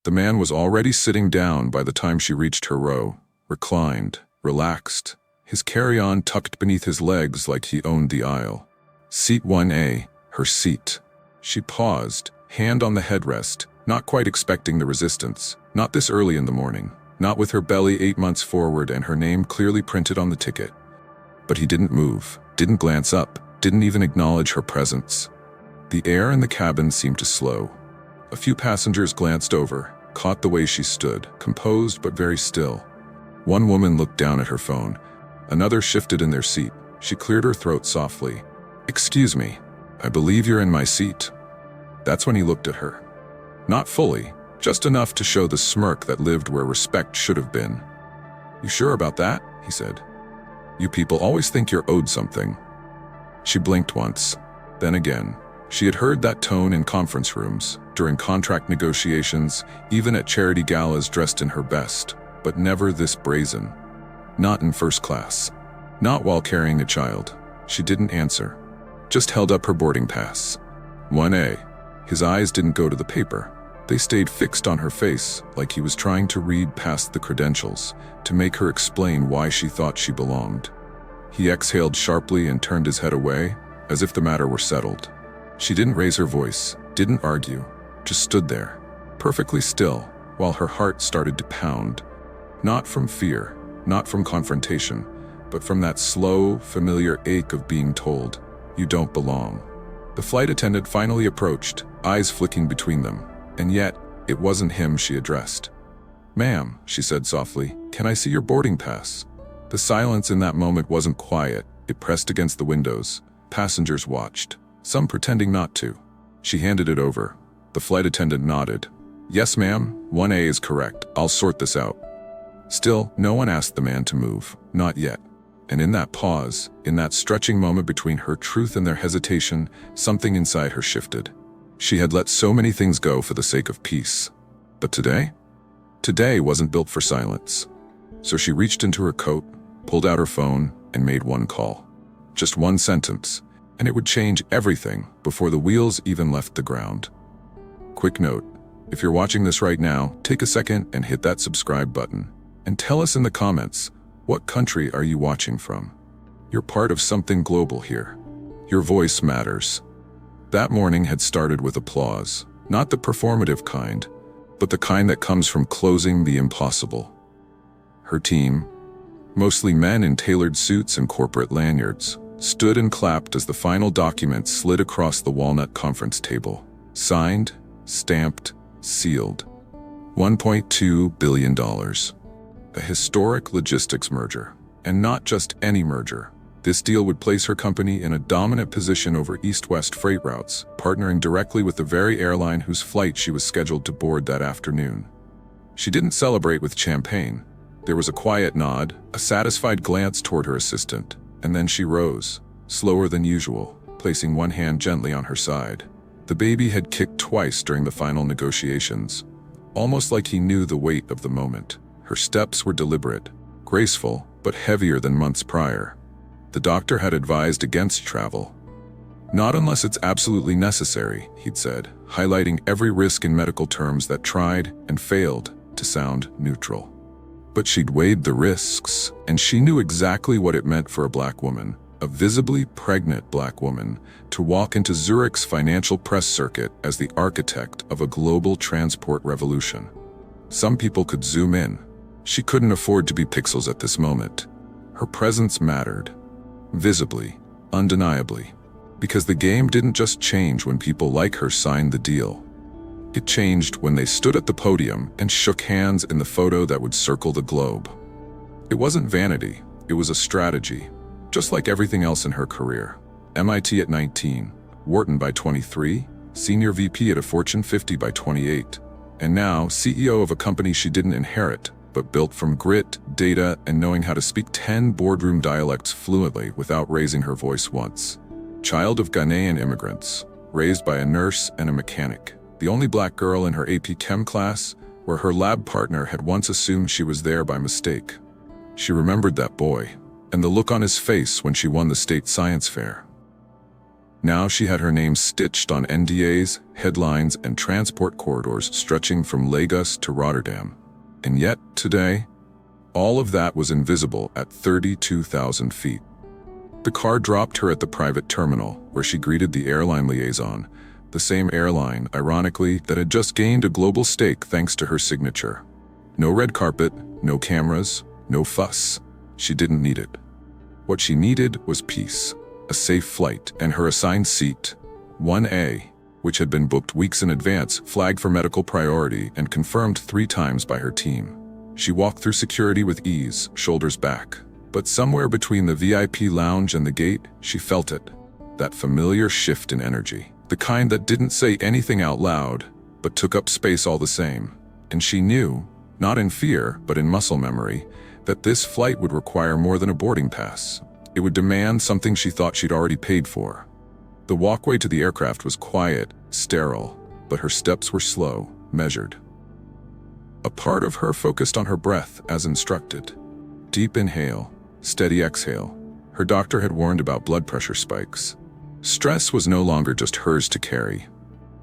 The man was already sitting down by the time she reached her row, reclined, relaxed, his carry-on tucked beneath his legs like he owned the aisle. Seat 1A, her seat. She paused, hand on the headrest, not quite expecting the resistance, not this early in the morning, not with her belly 8 months forward and her name clearly printed on the ticket. But he didn't move, didn't glance up, didn't even acknowledge her presence. The air in the cabin seemed to slow. A few passengers glanced over, caught the way she stood, composed but very still. One woman looked down at her phone. Another shifted in their seat. She cleared her throat softly. "Excuse me, I believe you're in my seat." That's when he looked at her. Not fully, just enough to show the smirk that lived where respect should have been. "You sure about that?" he said. "You people always think you're owed something." She blinked once, then again. She had heard that tone in conference rooms, during contract negotiations, even at charity galas dressed in her best, but never this brazen. Not in first class. Not while carrying a child. She didn't answer. Just held up her boarding pass. 1A. His eyes didn't go to the paper. They stayed fixed on her face, like he was trying to read past the credentials, to make her explain why she thought she belonged. He exhaled sharply and turned his head away, as if the matter were settled. She didn't raise her voice, didn't argue, just stood there, perfectly still, while her heart started to pound. Not from fear, not from confrontation, but from that slow, familiar ache of being told, "You don't belong." The flight attendant finally approached, eyes flicking between them, and yet, it wasn't him she addressed. "Ma'am," she said softly, "can I see your boarding pass?" The silence in that moment wasn't quiet, it pressed against the windows. Passengers watched, some pretending not to. She handed it over. The flight attendant nodded. "Yes, ma'am, 1A is correct. I'll sort this out." Still, no one asked the man to move, not yet. And in that pause, in that stretching moment between her truth and their hesitation, something inside her shifted. She had let so many things go for the sake of peace. But today? Today wasn't built for silence. So she reached into her coat, pulled out her phone, and made one call. Just one sentence, and it would change everything before the wheels even left the ground. Quick note, if you're watching this right now, take a second and hit that subscribe button. And tell us in the comments, what country are you watching from? You're part of something global here. Your voice matters. That morning had started with applause, not the performative kind, but the kind that comes from closing the impossible. Her team, mostly men in tailored suits and corporate lanyards, stood and clapped as the final document slid across the walnut conference table. Signed, stamped, sealed. $1.2 billion. A historic logistics merger. And not just any merger. This deal would place her company in a dominant position over east-west freight routes, partnering directly with the very airline whose flight she was scheduled to board that afternoon. She didn't celebrate with champagne. There was a quiet nod, a satisfied glance toward her assistant, and then she rose, slower than usual, placing one hand gently on her side. The baby had kicked twice during the final negotiations, almost like he knew the weight of the moment. Her steps were deliberate, graceful, but heavier than months prior. The doctor had advised against travel. Not unless it's absolutely necessary, he'd said, highlighting every risk in medical terms that tried and failed to sound neutral. But she'd weighed the risks, and she knew exactly what it meant for a black woman, a visibly pregnant black woman, to walk into Zurich's financial press circuit as the architect of a global transport revolution. Some people could zoom in. She couldn't afford to be pixels at this moment. Her presence mattered. Visibly, undeniably. Because the game didn't just change when people like her signed the deal. It changed when they stood at the podium and shook hands in the photo that would circle the globe. It wasn't vanity, it was a strategy. Just like everything else in her career. MIT at 19, Wharton by 23, Senior VP at a Fortune 50 by 28, and now CEO of a company she didn't inherit, but built from grit, data, and knowing how to speak 10 boardroom dialects fluently without raising her voice once. Child of Ghanaian immigrants, raised by a nurse and a mechanic. The only black girl in her AP Chem class, where her lab partner had once assumed she was there by mistake. She remembered that boy, and the look on his face when she won the state science fair. Now she had her name stitched on NDAs, headlines, and transport corridors stretching from Lagos to Rotterdam. And yet, today, all of that was invisible at 32,000 feet. The car dropped her at the private terminal, where she greeted the airline liaison, the same airline, ironically, that had just gained a global stake thanks to her signature. No red carpet, no cameras, no fuss. She didn't need it. What she needed was peace, a safe flight, and her assigned seat, 1A, which had been booked weeks in advance, flagged for medical priority, and confirmed 3 times by her team. She walked through security with ease, shoulders back. But somewhere between the VIP lounge and the gate, she felt it. That familiar shift in energy. The kind that didn't say anything out loud, but took up space all the same. And she knew, not in fear, but in muscle memory, that this flight would require more than a boarding pass. It would demand something she thought she'd already paid for. The walkway to the aircraft was quiet, sterile, but her steps were slow, measured. A part of her focused on her breath as instructed. Deep inhale, steady exhale. Her doctor had warned about blood pressure spikes. Stress was no longer just hers to carry.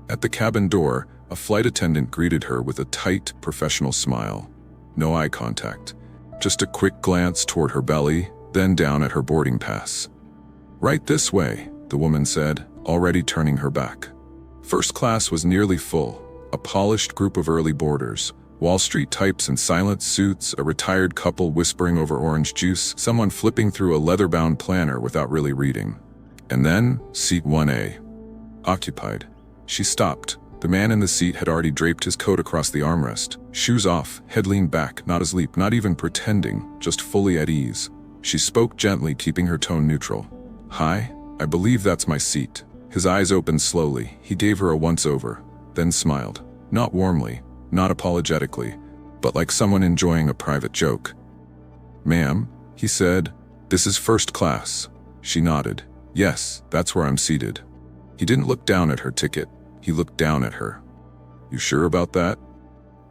At the cabin door, a flight attendant greeted her with a tight, professional smile. No eye contact. Just a quick glance toward her belly, then down at her boarding pass. "Right this way," the woman said, already turning her back. First class was nearly full, a polished group of early boarders, Wall Street types in silent suits, a retired couple whispering over orange juice, someone flipping through a leather-bound planner without really reading. And then, seat 1A. Occupied. She stopped. The man in the seat had already draped his coat across the armrest, shoes off, head leaned back, not asleep, not even pretending, just fully at ease. She spoke gently, keeping her tone neutral. "Hi, I believe that's my seat." His eyes opened slowly. He gave her a once-over, then smiled. Not warmly, not apologetically, but like someone enjoying a private joke. "Ma'am," he said, "this is first class." She nodded. "Yes, that's where I'm seated." He didn't look down at her ticket. He looked down at her. "You sure about that?"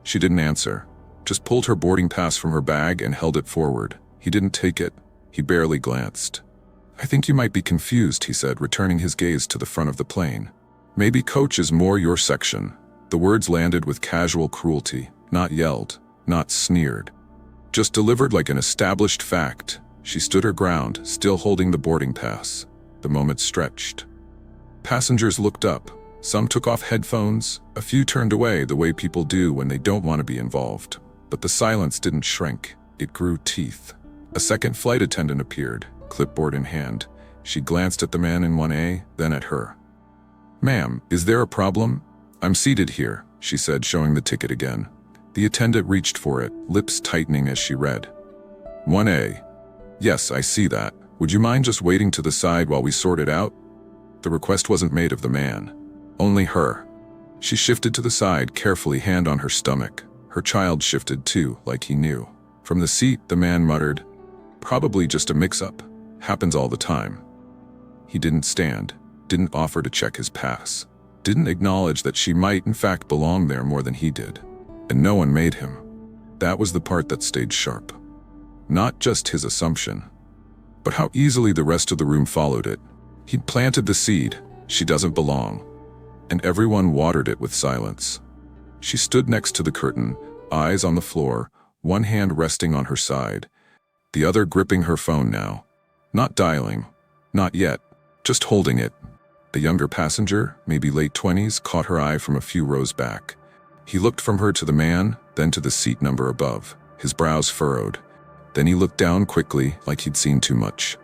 She didn't answer, just pulled her boarding pass from her bag and held it forward. He didn't take it. He barely glanced. "I think you might be confused," he said, returning his gaze to the front of the plane. "Maybe coach is more your section." The words landed with casual cruelty, not yelled, not sneered. Just delivered like an established fact. She stood her ground, still holding the boarding pass. The moment stretched. Passengers looked up. Some took off headphones, a few turned away the way people do when they don't want to be involved. But the silence didn't shrink, it grew teeth. A second flight attendant appeared, clipboard in hand. She glanced at the man in 1A, then at her. "Ma'am, is there a problem?" "I'm seated here," she said, showing the ticket again. The attendant reached for it, lips tightening as she read. 1A. "Yes, I see that. Would you mind just waiting to the side while we sort it out?" The request wasn't made of the man. Only her. She shifted to the side, carefully, hand on her stomach. Her child shifted too, like he knew. From the seat, the man muttered, "Probably just a mix-up. Happens all the time." He didn't stand, didn't offer to check his pass, didn't acknowledge that she might in fact belong there more than he did. And no one made him. That was the part that stayed sharp. Not just his assumption, but how easily the rest of the room followed it. He'd planted the seed, she doesn't belong. And everyone watered it with silence. She stood next to the curtain, eyes on the floor, one hand resting on her side, the other gripping her phone now. Not dialing, not yet, just holding it. The younger passenger, maybe late 20s, caught her eye from a few rows back. He looked from her to the man, then to the seat number above, his brows furrowed. Then he looked down quickly, like he'd seen too much.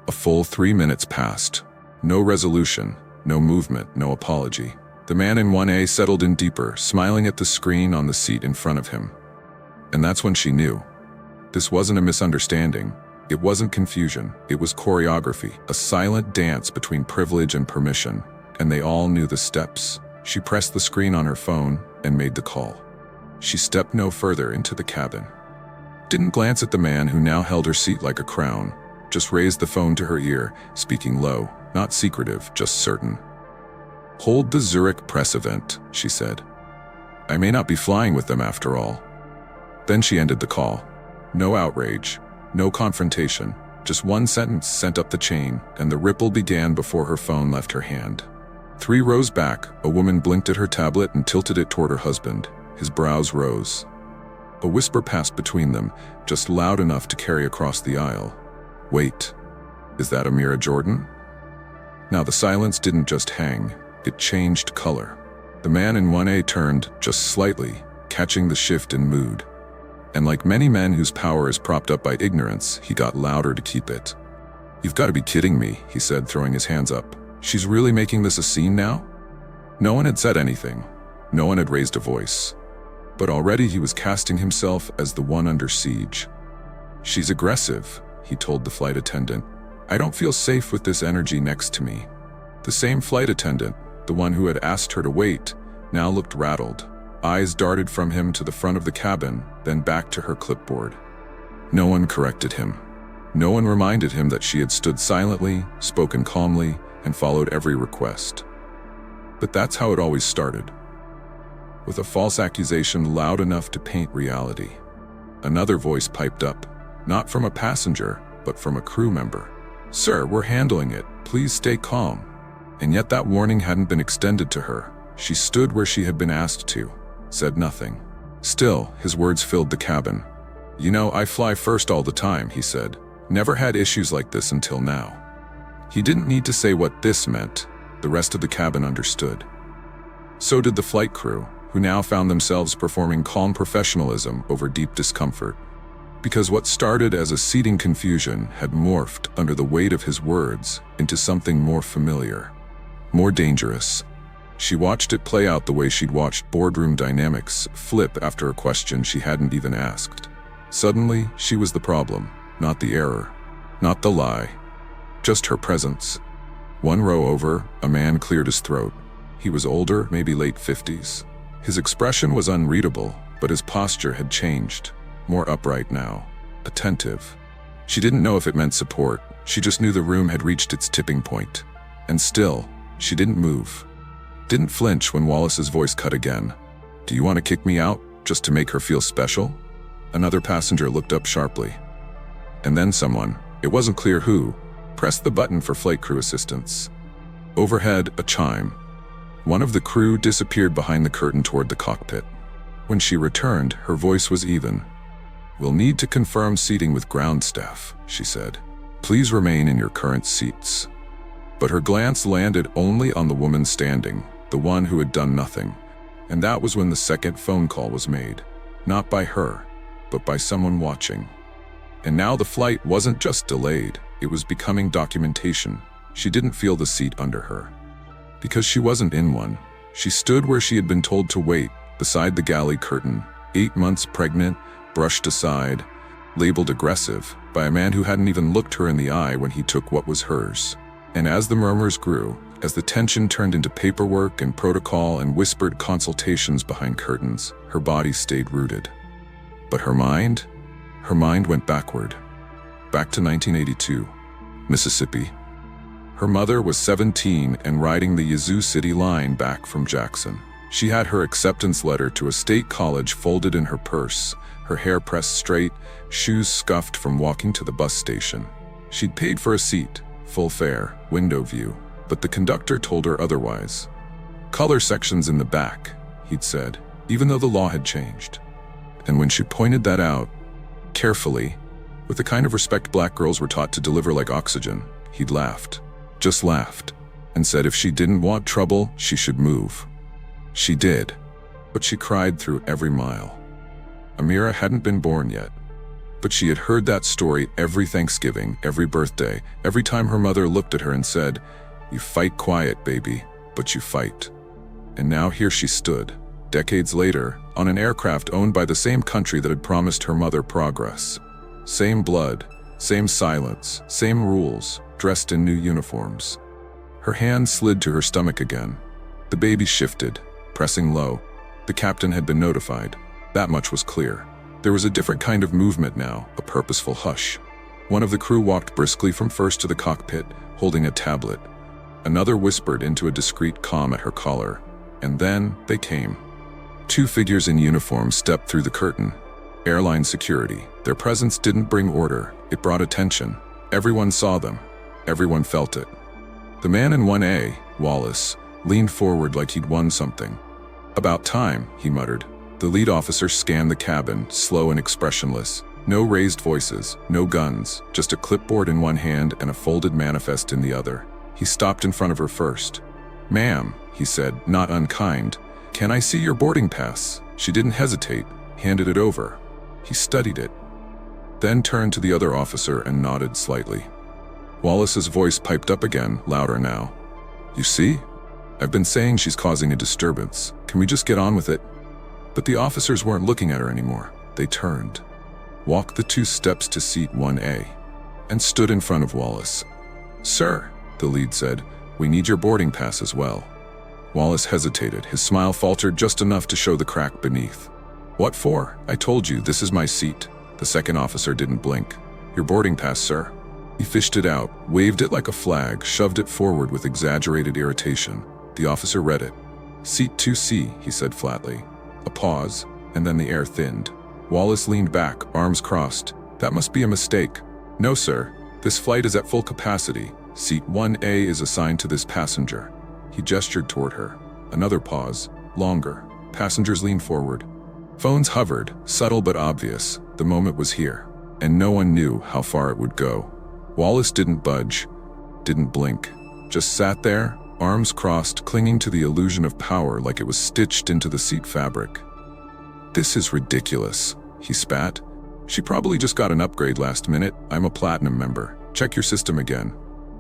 A full 3 minutes passed. No resolution, no movement, no apology. The man in 1A settled in deeper, smiling at the screen on the seat in front of him. And that's when she knew. This wasn't a misunderstanding. It wasn't confusion. It was choreography, a silent dance between privilege and permission. And they all knew the steps. She pressed the screen on her phone and made the call. She stepped no further into the cabin. Didn't glance at the man who now held her seat like a crown. Just raised the phone to her ear, speaking low, not secretive, just certain. "Hold the Zurich press event," she said. "I may not be flying with them after all." Then she ended the call. No outrage, no confrontation, Just one sentence sent up the chain, and the ripple began before her phone left her hand. 3 rows back, a woman blinked at her tablet and tilted it toward her husband. His brows rose. A whisper passed between them, just loud enough to carry across the aisle. "Wait, is that Amira Jordan?" Now the silence didn't just hang, it changed color. The man in 1A turned just slightly, catching the shift in mood. And like many men whose power is propped up by ignorance, he got louder to keep it. "You've got to be kidding me," he said, throwing his hands up. "She's really making this a scene now?" No one had said anything. No one had raised a voice. But already he was casting himself as the one under siege. "She's aggressive," he told the flight attendant. "I don't feel safe with this energy next to me." The same flight attendant, the one who had asked her to wait, now looked rattled. Eyes darted from him to the front of the cabin, then back to her clipboard. No one corrected him. No one reminded him that she had stood silently, spoken calmly, and followed every request. But that's how it always started. With a false accusation loud enough to paint reality. Another voice piped up, not from a passenger, but from a crew member. "Sir, we're handling it. Please stay calm." And yet that warning hadn't been extended to her. She stood where she had been asked to, said nothing. Still, his words filled the cabin. "You know, I fly first all the time," he said. "Never had issues like this until now." He didn't need to say what this meant. The rest of the cabin understood. So did the flight crew, who now found themselves performing calm professionalism over deep discomfort. Because what started as a seating confusion had morphed under the weight of his words into something more familiar, more dangerous. She watched it play out the way she'd watched boardroom dynamics flip after a question she hadn't even asked. Suddenly, she was the problem, not the error, not the lie, just her presence. 1 row over, a man cleared his throat. He was older, maybe late 50s. His expression was unreadable, but his posture had changed. More upright now, attentive. She didn't know if it meant support, she just knew the room had reached its tipping point. And still, she didn't move. Didn't flinch when Wallace's voice cut again. "Do you want to kick me out, just to make her feel special?" Another passenger looked up sharply. And then someone, it wasn't clear who, pressed the button for flight crew assistance. Overhead, a chime. One of the crew disappeared behind the curtain toward the cockpit. When she returned, her voice was even. "We'll need to confirm seating with ground staff," she said. "Please remain in your current seats." But her glance landed only on the woman standing, the one who had done nothing. And that was when the second phone call was made. Not by her, but by someone watching. And now the flight wasn't just delayed, it was becoming documentation. She didn't feel the seat under her. Because she wasn't in one. She stood where she had been told to wait, beside the galley curtain, 8 months pregnant, brushed aside, labeled aggressive, by a man who hadn't even looked her in the eye when he took what was hers. And as the murmurs grew, as the tension turned into paperwork and protocol and whispered consultations behind curtains, her body stayed rooted. But her mind went backward. Back to 1982, Mississippi. Her mother was 17 and riding the Yazoo City line back from Jackson. She had her acceptance letter to a state college folded in her purse, her hair pressed straight, shoes scuffed from walking to the bus station. She'd paid for a seat, full fare, window view, but the conductor told her otherwise. "Color sections in the back," he'd said, even though the law had changed. And when she pointed that out, carefully, with the kind of respect black girls were taught to deliver like oxygen, he'd laughed, just laughed, and said if she didn't want trouble, she should move. She did, but she cried through every mile. Amira hadn't been born yet, but she had heard that story every Thanksgiving, every birthday, every time her mother looked at her and said, "You fight quiet, baby, but you fight." And now here she stood, decades later, on an aircraft owned by the same country that had promised her mother progress. Same blood, same silence, same rules, dressed in new uniforms. Her hand slid to her stomach again. The baby shifted, pressing low. The captain had been notified. That much was clear. There was a different kind of movement now, a purposeful hush. One of the crew walked briskly from first to the cockpit, holding a tablet. Another whispered into a discreet calm at her collar. And then they came. 2 figures in uniform stepped through the curtain. Airline security. Their presence didn't bring order, it brought attention. Everyone saw them. Everyone felt it. The man in 1A, Wallace, leaned forward like he'd won something. "About time," he muttered. The lead officer scanned the cabin, slow and expressionless. No raised voices, no guns, just a clipboard in one hand and a folded manifest in the other. He stopped in front of her first. "Ma'am," he said, not unkind, "can I see your boarding pass?" She didn't hesitate, handed it over. He studied it, then turned to the other officer and nodded slightly. Wallace's voice piped up again, louder now. "You see? I've been saying she's causing a disturbance. Can we just get on with it?" But the officers weren't looking at her anymore. They turned, walked the 2 steps to seat 1A, and stood in front of Wallace. "Sir," the lead said, "we need your boarding pass as well." Wallace hesitated. His smile faltered just enough to show the crack beneath. "What for? I told you, this is my seat." The second officer didn't blink. "Your boarding pass, sir." He fished it out, waved it like a flag, shoved it forward with exaggerated irritation. The officer read it. "Seat 2C, he said flatly. A pause, and then the air thinned. Wallace leaned back, arms crossed. "That must be a mistake." "No, sir. This flight is at full capacity. Seat 1A is assigned to this passenger." He gestured toward her. Another pause, longer. Passengers leaned forward. Phones hovered, subtle but obvious. The moment was here, and no one knew how far it would go. Wallace didn't budge, didn't blink, just sat there, arms crossed, clinging to the illusion of power like it was stitched into the seat fabric. "This is ridiculous," he spat. "She probably just got an upgrade last minute. I'm a platinum member. Check your system again."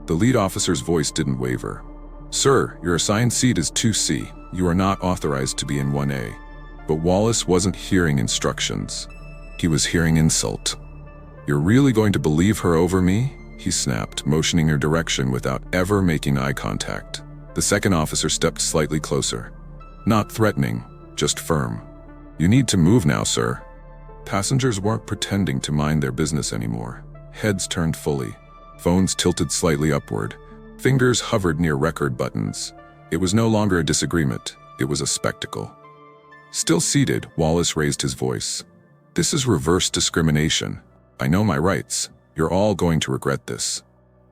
The lead officer's voice didn't waver. "Sir, your assigned seat is 2C. You are not authorized to be in 1A." But Wallace wasn't hearing instructions. He was hearing insult. "You're really going to believe her over me?" he snapped, motioning her direction without ever making eye contact. The second officer stepped slightly closer. Not threatening, just firm. "You need to move now, sir." Passengers weren't pretending to mind their business anymore. Heads turned fully. Phones tilted slightly upward. Fingers hovered near record buttons. It was no longer a disagreement. It was a spectacle. Still seated, Wallace raised his voice. "This is reverse discrimination. I know my rights. You're all going to regret this."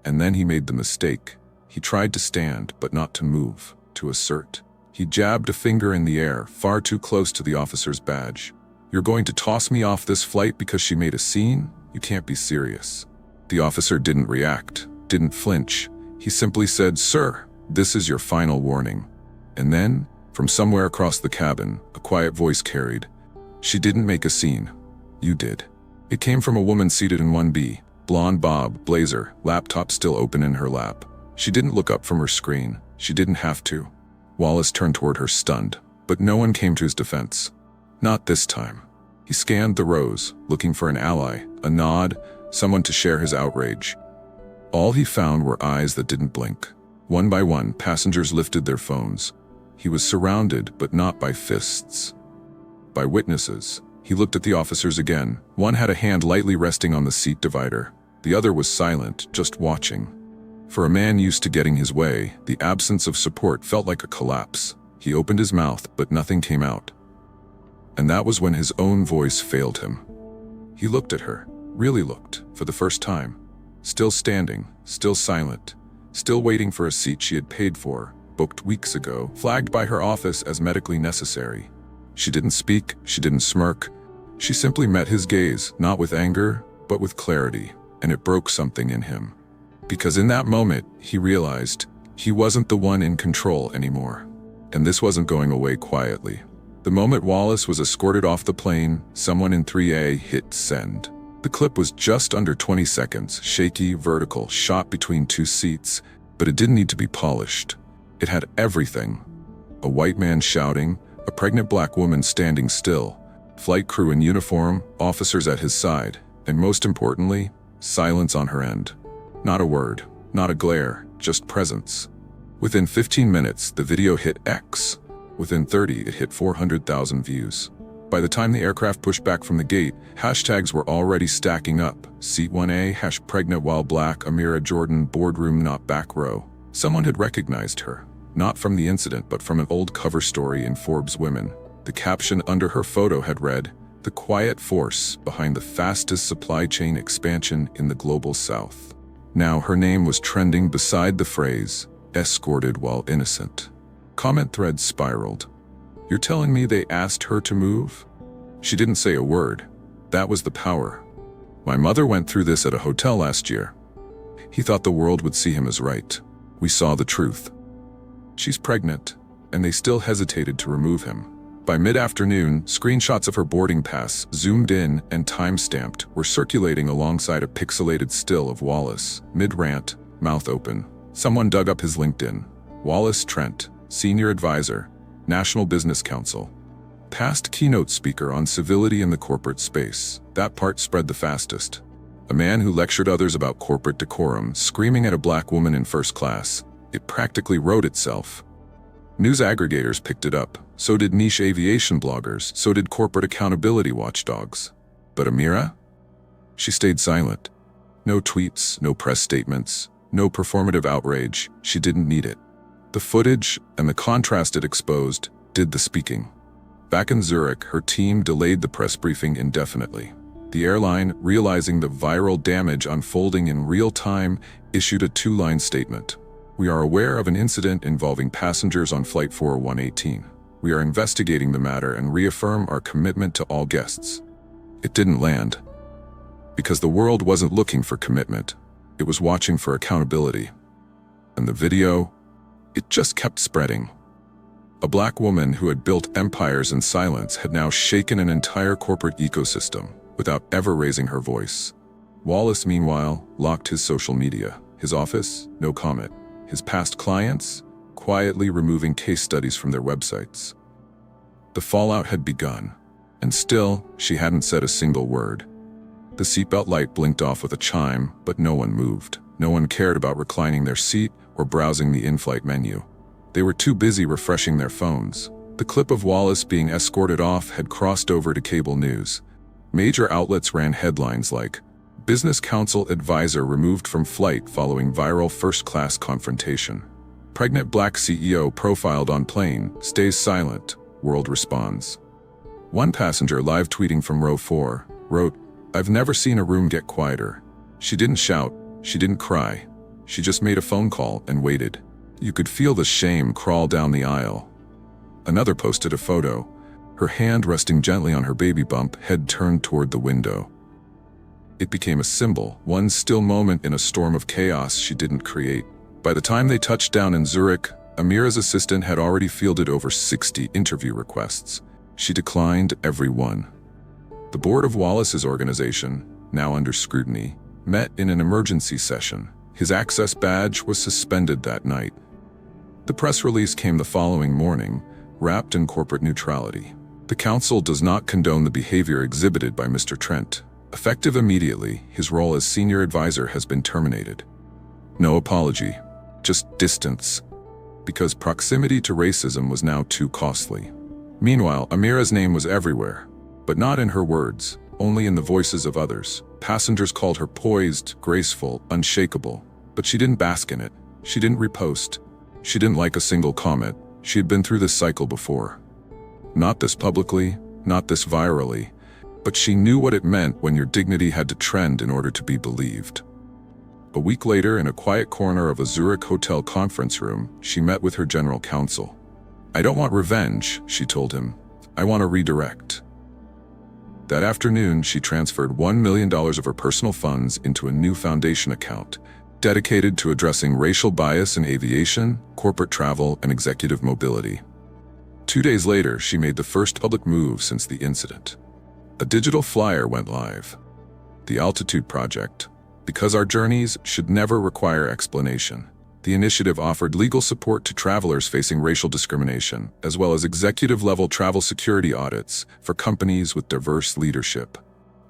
And then he made the mistake. He tried to stand, but not to move, to assert. He jabbed a finger in the air, far too close to the officer's badge. "You're going to toss me off this flight because she made a scene? You can't be serious." The officer didn't react, didn't flinch. He simply said, "Sir, this is your final warning." And then, from somewhere across the cabin, a quiet voice carried, "She didn't make a scene. You did." It came from a woman seated in 1B, blonde bob, blazer, laptop still open in her lap. She didn't look up from her screen. She didn't have to. Wallace turned toward her, stunned, but no one came to his defense. Not this time. He scanned the rows, looking for an ally, a nod, someone to share his outrage. All he found were eyes that didn't blink. One by one, passengers lifted their phones. He was surrounded, but not by fists. By witnesses. He looked at the officers again. One had a hand lightly resting on the seat divider. The other was silent, just watching. For a man used to getting his way, the absence of support felt like a collapse. He opened his mouth, but nothing came out. And that was when his own voice failed him. He looked at her, really looked, for the first time. Still standing, still silent, still waiting for a seat she had paid for, booked weeks ago, flagged by her office as medically necessary. She didn't speak, she didn't smirk. She simply met his gaze, not with anger, but with clarity, and it broke something in him. Because in that moment, he realized he wasn't the one in control anymore. And this wasn't going away quietly. The moment Wallace was escorted off the plane, someone in 3A hit send. The clip was just under 20 seconds, shaky, vertical, shot between 2 seats, but it didn't need to be polished. It had everything. A white man shouting, a pregnant black woman standing still, flight crew in uniform, officers at his side, and most importantly, silence on her end. Not a word, not a glare, just presence. Within 15 minutes, the video hit X. Within 30, it hit 400,000 views. By the time the aircraft pushed back from the gate, hashtags were already stacking up. Seat 1A, #pregnant while black, Amira Jordan, boardroom not back row. Someone had recognized her, not from the incident but from an old cover story in Forbes Women. The caption under her photo had read, "The quiet force behind the fastest supply chain expansion in the global south." Now her name was trending beside the phrase, escorted while innocent. Comment threads spiraled. You're telling me they asked her to move? She didn't say a word. That was the power. My mother went through this at a hotel last year. He thought the world would see him as right. We saw the truth. She's pregnant, and they still hesitated to remove him. By mid-afternoon, screenshots of her boarding pass, zoomed in and time-stamped, were circulating alongside a pixelated still of Wallace, mid-rant, mouth open. Someone dug up his LinkedIn. Wallace Trent, Senior Advisor, National Business Council. Past keynote speaker on civility in the corporate space. That part spread the fastest. A man who lectured others about corporate decorum, screaming at a black woman in first class. It practically wrote itself. News aggregators picked it up. So did niche aviation bloggers. So did corporate accountability watchdogs. But Amira? She stayed silent. No tweets, no press statements, no performative outrage. She didn't need it. The footage and the contrast it exposed did the speaking. Back in Zurich, her team delayed the press briefing indefinitely. The airline, realizing the viral damage unfolding in real time, issued a two-line statement. We are aware of an incident involving passengers on Flight 40118. We are investigating the matter and reaffirm our commitment to all guests. It didn't land. Because the world wasn't looking for commitment. It was watching for accountability. And the video, it just kept spreading. A black woman who had built empires in silence had now shaken an entire corporate ecosystem without ever raising her voice. Wallace, meanwhile, locked his social media. His office, no comment. His past clients, quietly removing case studies from their websites. The fallout had begun, and still, she hadn't said a single word. The seatbelt light blinked off with a chime, but no one moved. No one cared about reclining their seat or browsing the in-flight menu. They were too busy refreshing their phones. The clip of Wallace being escorted off had crossed over to cable news. Major outlets ran headlines like, Business Council Advisor removed from flight following viral first-class confrontation. Pregnant black CEO profiled on plane, stays silent, world responds. One passenger live tweeting from row 4, wrote, I've never seen a room get quieter. She didn't shout, she didn't cry. She just made a phone call and waited. You could feel the shame crawl down the aisle. Another posted a photo, her hand resting gently on her baby bump, head turned toward the window. It became a symbol, one still moment in a storm of chaos she didn't create. By the time they touched down in Zurich, Amira's assistant had already fielded over 60 interview requests. She declined every one. The board of Wallace's organization, now under scrutiny, met in an emergency session. His access badge was suspended that night. The press release came the following morning, wrapped in corporate neutrality. The council does not condone the behavior exhibited by Mr. Trent. Effective immediately, his role as senior advisor has been terminated. No apology, just distance. Because proximity to racism was now too costly. Meanwhile, Amira's name was everywhere, but not in her words, only in the voices of others. Passengers called her poised, graceful, unshakable, but she didn't bask in it. She didn't repost. She didn't like a single comment. She had been through this cycle before. Not this publicly, not this virally, but she knew what it meant when your dignity had to trend in order to be believed. A week later, in a quiet corner of a Zurich hotel conference room, she met with her general counsel. I don't want revenge, she told him. I want to redirect. That afternoon, she transferred $1 million of her personal funds into a new foundation account, dedicated to addressing racial bias in aviation, corporate travel, and executive mobility. 2 days later, she made the first public move since the incident. A digital flyer went live. The Altitude Project. Because our journeys should never require explanation. The initiative offered legal support to travelers facing racial discrimination, as well as executive-level travel security audits for companies with diverse leadership.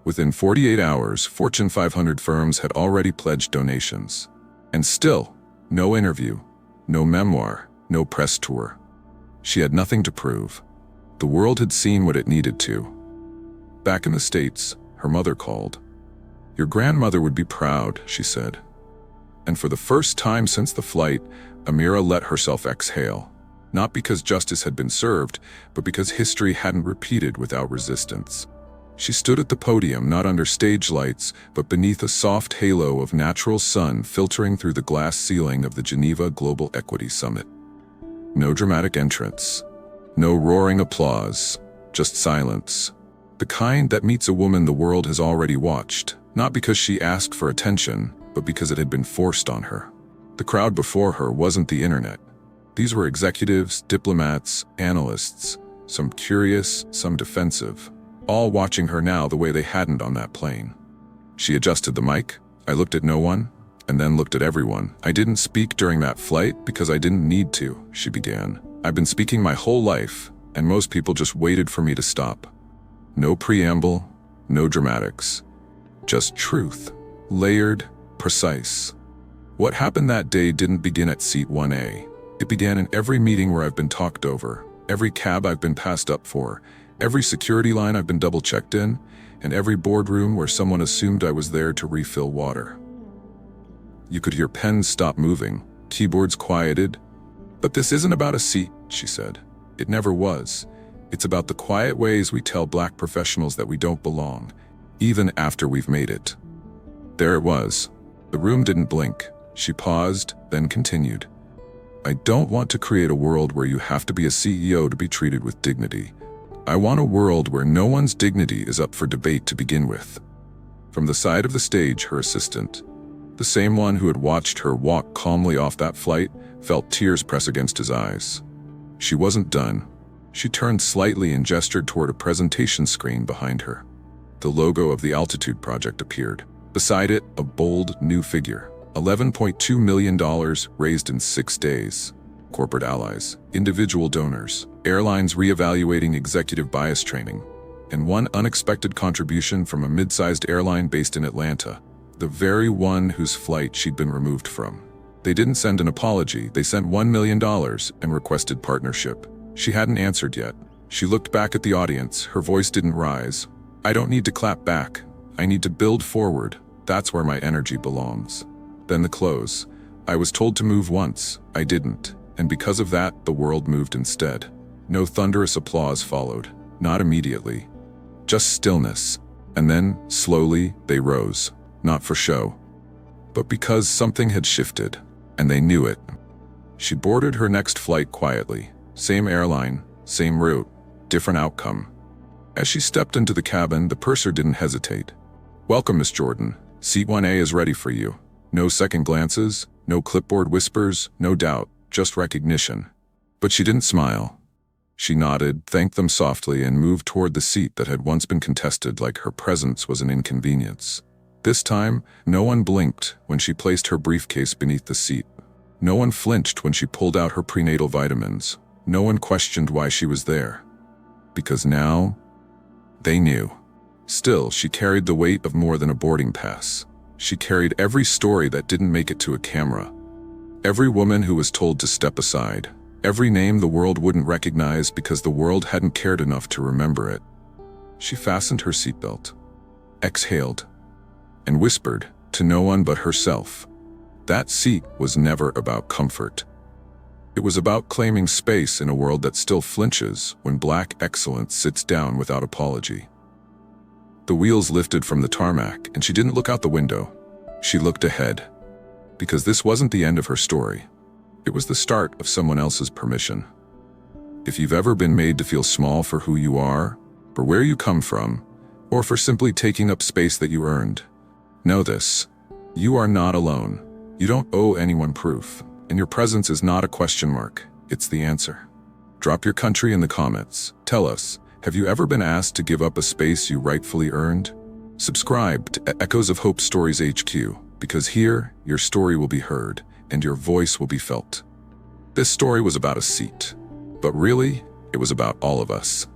Within 48 hours, Fortune 500 firms had already pledged donations. And still, no interview, no memoir, no press tour. She had nothing to prove. The world had seen what it needed to. Back in the States, her mother called. Your grandmother would be proud, she said. And for the first time since the flight, Amira let herself exhale. Not because justice had been served, but because history hadn't repeated without resistance. She stood at the podium, not under stage lights, but beneath a soft halo of natural sun filtering through the glass ceiling of the Geneva Global Equity Summit. No dramatic entrance. No roaring applause. Just silence. The kind that meets a woman the world has already watched, not because she asked for attention, but because it had been forced on her. The crowd before her wasn't the internet. These were executives, diplomats, analysts, some curious, some defensive, all watching her now the way they hadn't on that plane. She adjusted the mic. I looked at no one, and then looked at everyone. I didn't speak during that flight because I didn't need to, she began. I've been speaking my whole life, and most people just waited for me to stop. No preamble, no dramatics. Just truth. Layered, precise. What happened that day didn't begin at seat 1A. It began in every meeting where I've been talked over, every cab I've been passed up for, every security line I've been double-checked in, and every boardroom where someone assumed I was there to refill water. You could hear pens stop moving, keyboards quieted. But this isn't about a seat, she said. It never was. It's about the quiet ways we tell Black professionals that we don't belong, even after we've made it. There it was. The room didn't blink. She paused, then continued. I don't want to create a world where you have to be a CEO to be treated with dignity. I want a world where no one's dignity is up for debate to begin with. From the side of the stage, her assistant, the same one who had watched her walk calmly off that flight, felt tears press against his eyes. She wasn't done. She turned slightly and gestured toward a presentation screen behind her. The logo of the Altitude Project appeared. Beside it, a bold, new figure. $11.2 million raised in 6 days. Corporate allies, individual donors, airlines reevaluating executive bias training, and one unexpected contribution from a mid-sized airline based in Atlanta, the very one whose flight she'd been removed from. They didn't send an apology, they sent $1 million and requested partnership. She hadn't answered yet. She looked back at the audience, her voice didn't rise. I don't need to clap back. I need to build forward. That's where my energy belongs. Then the close. I was told to move once. I didn't. And because of that, the world moved instead. No thunderous applause followed. Not immediately. Just stillness. And then, slowly, they rose. Not for show, but because something had shifted, and they knew it. She boarded her next flight quietly. Same airline, same route, different outcome. As she stepped into the cabin, the purser didn't hesitate. Welcome, Miss Jordan. Seat 1A is ready for you. No second glances, no clipboard whispers, no doubt, just recognition. But she didn't smile. She nodded, thanked them softly, and moved toward the seat that had once been contested like her presence was an inconvenience. This time, no one blinked when she placed her briefcase beneath the seat. No one flinched when she pulled out her prenatal vitamins. No one questioned why she was there. Because now, they knew. Still, she carried the weight of more than a boarding pass. She carried every story that didn't make it to a camera. Every woman who was told to step aside. Every name the world wouldn't recognize because the world hadn't cared enough to remember it. She fastened her seatbelt, exhaled, and whispered to no one but herself. That seat was never about comfort. It was about claiming space in a world that still flinches when Black excellence sits down without apology. The wheels lifted from the tarmac, and she didn't look out the window. She looked ahead. Because this wasn't the end of her story. It was the start of someone else's permission. If you've ever been made to feel small for who you are, for where you come from, or for simply taking up space that you earned, know this. You are not alone. You don't owe anyone proof, and your presence is not a question mark. It's the answer. Drop your country in the comments. Tell us, have you ever been asked to give up a space you rightfully earned? Subscribe to Echoes of Hope Stories HQ, because here, your story will be heard, and your voice will be felt. This story was about a seat, but really, it was about all of us.